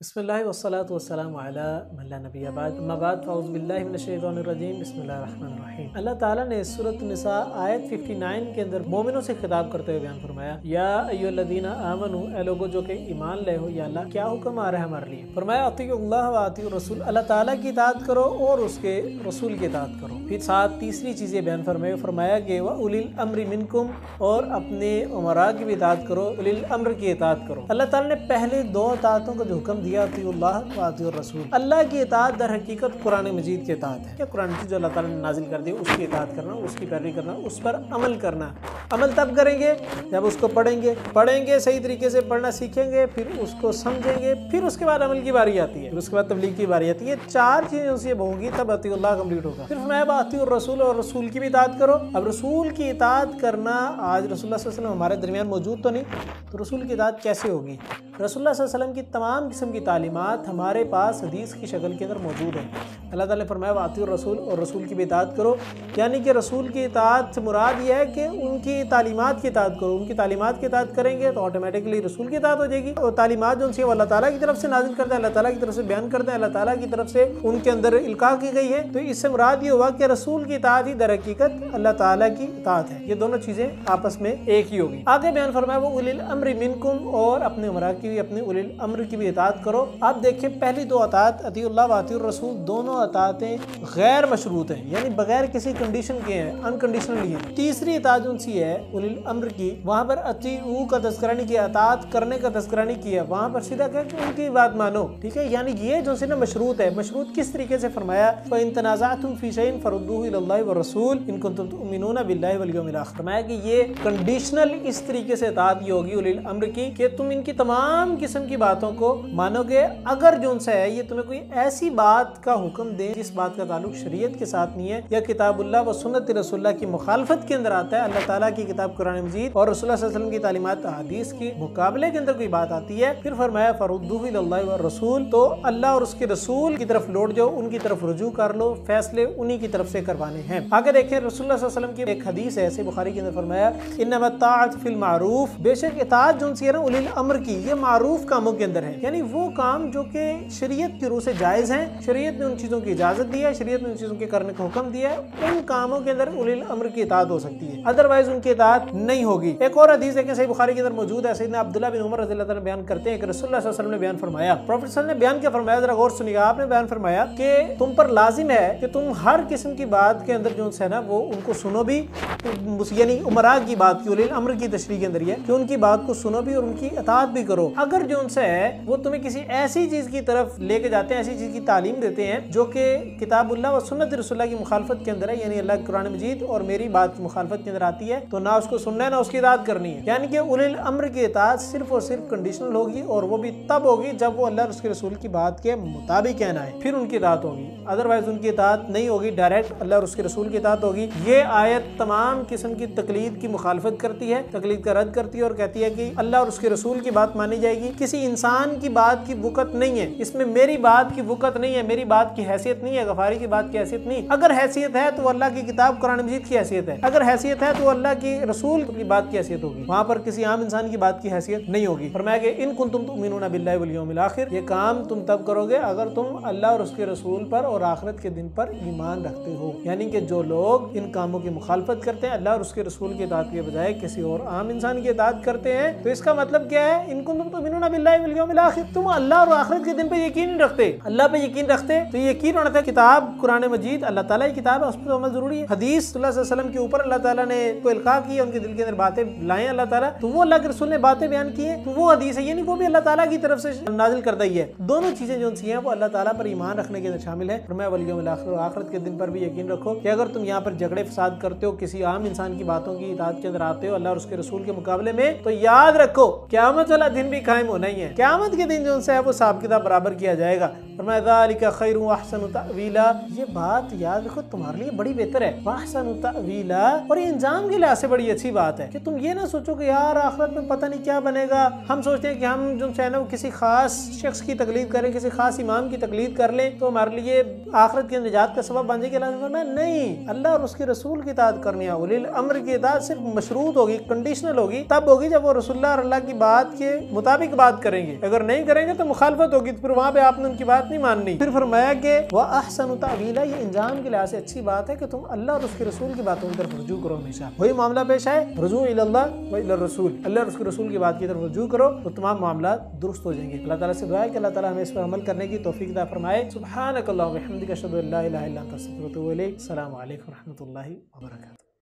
बिस्मिल्लाहि वस्सलातु वस्सलामु अला मन ला नबिय्य बाद अम्मा बाद फ़अऊज़ु बिल्लाहि मिनश शैतानिर रजीम बिस्मिल्लाहिर रहमानिर रहीम। अल्लाह ताला ने सूरत निसा आयत 59 के अंदर मोमिनों से खिताब करते हुए बयान फरमाया, या अय्युहल्लज़ीना आमनू, ए लोगो जो के ईमान ले हो, या अल्लाह क्या हुक्म आ रहा है हमारे लिए। फरमाया अतीउल्लाह व अतीउर रसूल, अल्लाह ताला की इताअत करो और उसके रसूल की इताअत करो। फिर साथ तीसरी चीज़ें बयान फरमाया कि व उलिल अम्रि मिनकुम, और अपने उमरा की भी इताअत करो, उलिल अम्र की इताअत करो। अल्लाह ताला ने पहले दो इताअतों का जो हुक्म दिया, अतीउल्लाह व अतीउर रसूल, अल्लाह की इताअत दर हकीकत कुरान मजीद की इताअत है। क्या कुरान की जो अल्लाह ताला ने नाजिल कर दी उसकी इताअत करना, उसकी पैरवी करना, उस पर अमल करना। अमल तब करेंगे जब उसको पढ़ेंगे सही तरीके से पढ़ना सीखेंगे, फिर उसको समझेंगे, फिर उसके बाद अमल की बारी आती है, फिर उसके बाद तबलीग की बारी आती है। चार चीजें उससे होंगी तब अतीउल्लाह कंप्लीट होगा। फिर फरमाया अतीउर रसूल, और रसूल की भी इताअत करो। अब रसूल की इताअत करना, आज रसूलुल्लाह सल्लल्लाहु अलैहि वसल्लम हमारे दरमियान मौजूद तो नहीं, तो रसूल की इताअत कैसे होगी। रसूलुल्लाह सल्लल्लाहु अलैहि वसल्लम की तमाम किस्म की तालीमात हमारे पास हदीस की शक्ल के अंदर मौजूद है। अल्लाह ताला ने फरमाया वातिउर रसूल, और रसूल की भी इताअत करो, यानी कि रसूल की इताअत से मुराद यह है कि उनकी तालीमात की इताअत करो। उनकी तालीमात की इताअत करेंगे तो ऑटोमेटिकली रसूल की इताअत हो जाएगी। और तालीमात जो उनसे अल्लाह ताला की तरफ से नाजिल करते हैं, अल्लाह ताला की तरफ से बयान करते हैं, अल्लाह ताला की तरफ से उनके अंदर इल्का की गई है, तो इससे मुराद ये हुआ कि रसूल की इताअत ही दर हकीकत अल्लाह ताला की इताअत है। ये दोनों चीजें आपस में एक ही होगी। आगे बयान फरमाया वो उलिल अम्रि मिनकुम, और अपने उमरा की भी, अपने उलिल अम्र की भी इताअत करो। आप देखिए पहली दो अताअत अतीउल्लाह व अतीउर रसूल, दोनों अताअतें गैर मशरूत हैं, यानी बगैर किसी कंडीशन के हैं, अनकंडीशनली हैं। तीसरी इताअत जो सी है उलिल अम्र की, वहाँ पर अतीउ का तज़किरा नहीं किया, अताअत करने का तज़किरा नहीं किया, वहाँ पर सीधा कहा कि उनकी बात मानो। ठीक है, यानी ये जो सी ना मशरूत है। मशरूत किस तरीके से फरमाया, फ़इन तनाज़अतुम फ़ी शैइन फ़रुद्दूहु इलल्लाहि व रसूल इन कुंतुम तुमिनूना बिल्लाहि वल यौमिल आखिर। फरमाया कि ये कंडीशनल इस तरीके से इताअत ये होगी उलिल अम्र की कि तुम इनकी तमाम किस्म की बातों को मानोगे, अगर जो उनसे है ये तुम्हें कोई ऐसी बात का हुक्म दे जिस बात का ताल्लुक शरीयत के साथ नहीं है, या किताबुल्लाह व सुन्नत रसूलुल्लाह की मुखालफत के अंदर आता है। अल्लाह ताला की किताब कुरान मजीद और रसूलुल्लाह सल्लल्लाहु अलैहि वसल्लम की तालीमात हदीस के मुकाबले के अंदर कोई बात आती है, फिर फरमाया फरुद्दूहु इलल्लाहि व रसूल, तो अल्लाह और उसके रसूल की तरफ लौट जाओ, उनकी तरफ रुजू कर लो, फैसले उन्हीं की तरफ से करवाने हैं। आगे देखें रसूलुल्लाह सल्लल्लाहु अलैहि वसल्लम की एक हदीस है, ऐसे बुखारी के अंदर फरमाया इन्नमा ताअत फिल मारूफ, बेशक इताअत जो है ना उलिल अम्र की, ये मारूफ कामों के अंदर है, यानी वो काम जो कि शरीयत की रूह से जायज हैं, शरीयत ने उन चीजों की इजाजत दी है, शरीयत ने उन चीजों के करने का हुक्म दिया है, उन कामों के अंदर उलिल अम्र की इताअत हो सकती है, अदरवाइज उनकी इताअत नहीं होगी। एक और हदीस है कि सही बुखारी के अंदर मौजूद है, सैयदना अब्दुल्लाह बिन उमर रज़ियल्लाहु अन्हु बयान करते हैं कि रसूलुल्लाह सल्लल्लाहु अलैहि वसल्लम ने बयान फरमाया, प्रॉफेट सल्लल्लाहु अलैहि वसल्लम ने बयान क्या फरमाया, जरा गौर सुनिएगा। आपने बयान फरमाया कि तुम पर लाजिम है कि तुम हर किस्म की बात के अंदर जो है ना वो उनको सुनो भी, यानी उमरा की बात की उलिल अम्र की तशरीह के अंदर कि उनकी बात को सुनो भी और उनकी इताअत भी करो। अगर जो उनसे है वो तुम्हें किसी ऐसी चीज की तरफ लेके जाते हैं, ऐसी चीज की तालीम देते हैं जो कि किताबुल्लाह व सुन्नत रसूलुल्लाह की मुखालफत के अंदर है, यानी अल्लाह कुरान मजीद और मेरी बात की मुखालफत के अंदर आती है, तो ना उसको सुनना है ना उसकी इताअत करनी है। यानी कि उलिल अम्र की इताअत सिर्फ और सिर्फ कंडीशनल होगी, और वो भी तब होगी जब वो अल्लाह और उसके रसूल की बात के मुताबिक कहना है, फिर उनकी इताअत होगी, अदरवाइज उनकी इताअत नहीं होगी, डायरेक्ट अल्लाह और उसके रसूल की इताअत होगी। ये आयत तमाम किस्म की तकलीद की मुखालफत करती है, तकलीद का रद्द करती है, और कहती है कि अल्लाह और उसके रसूल की बात मानी जाएगी, किसी इंसान की बात की वुकत नहीं है, इसमें मेरी बात की वुकत नहीं है, मेरी बात की हैसियत नहीं है, गफारी की बात की हैसियत नहीं। अगर हैसियत है तो अल्लाह की किताब कुरान मजीद की हैसियत है, अगर हैसियत है तो अल्लाह की रसूल की बात की हैसियत होगी, वहाँ पर किसी आम इंसान की बात की हैसियत नहीं होगी। फरमाया कि इन कुंतुम तुमिनूना बिल्लाहि वल यौमिल आखिर, ये काम तुम तब करोगे अगर तुम अल्लाह और उसके रसूल पर और आखिरत के दिन पर ईमान रखते हो। यानी कि जो लोग इन कामों की मुखालफत करते हैं, अल्लाह और उसके रसूल की इताअत के बजाय किसी और आम इंसान की इताअत करते हैं, तो इसका मतलब क्या है, इन कुंतुम तुमिनूना बिल्लाहि वल यौमिल आखिर, तुम अल्लाह और आखिरत के दिन पे यकीन नहीं रखते, अल्लाह पे यकीन रखते, तो यकीन होना था किताब कुरान मजीद अल्लाह ताला की किताब है, उस पर अमल जरूरी है। हदीस सल्लल्लाहु अलैहि वसल्लम के ऊपर अल्लाह ताला ने कोई इल्का की, उनके दिल के अंदर बातें लाए अल्लाह ताला, तो वो अल्लाह के रसूल ने बातें बयान की है, तो वो हदीस है, यानी वो भी अल्लाह ताला की तरफ से नाजिल करदा ही है। दोनों चीजें जो सी हैं वो अल्लाह ताला पर ईमान रखने के अंदर शामिल है। फरमाया वल यौमिल आखिर, आखिरत के दिन पर भी यकीन रखो कि अगर तुम यहाँ पर झगड़े फसाद करते हो, किसी आम इंसान की बातों की इताअत के अंदर आते हो अल्लाह और उसके रसूल के मुकाबले में, तो याद रखो क़यामत वाला दिन भी कायम होना ही है। क़यामत के दिन जो है वो हिसाब किताब बराबर किया जाएगा। फरमाया ज़ालिका खैरुन व अहसनु तअवीला, ये बात याद रखो तुम्हारे लिए बड़ी बेहतर है, व अहसनु तअवीला, और ये इंजाम के लिहाज से बड़ी अच्छी बात है कि तुम ये ना सोचो कि यार आखिरत में पता नहीं क्या बनेगा। हम सोचते हैं कि हम जो है ना किसी खास शख्स की तकलीद करें, किसी खास इमाम की तकलीद कर लें तो हमारे लिए आखिरत के निजात का सबब बन जाएगा। नहीं, अल्लाह और उसके रसूल की इताअत करनी है। उलिल अम्र की इताअत सिर्फ मशरूत होगी, कंडीशनल होगी, तब होगी जब वो रसूलुल्लाह और अल्लाह की बात के मुताबिक बात करेंगे। अगर नहीं करेंगे जाएंगे तो मुखालफत होगी, तो फिर वहाँ पे आपने उनकी बात नहीं माननी। फिर फरमाया कि वह अहसन तावीला, ये इंजाम के लिहाज से अच्छी बात है कि तुम अल्लाह और उसके रसूल की बातों की तरफ रुजू करो। हमेशा वही मामला पेश आए, रुजू इल्लल्लाह व इल्लर रसूल, अल्लाह और उसके रसूल की बात की तरफ रुजू करो तो तमाम मामला दुरुस्त हो जाएंगे। अल्लाह ताला से दुआ है कि अल्लाह ताला हमें इस पर अमल करने की तौफीक अता फरमाए। सुब्हानकल्लाहु व बिहम्दिका अशहदु अल्ला इलाहा इल्ला अंता अस्तगफिरुका व अतूबु इलैक। अस्सलामु अलैकुम व रहमतुल्लाहि व बरकातुहू।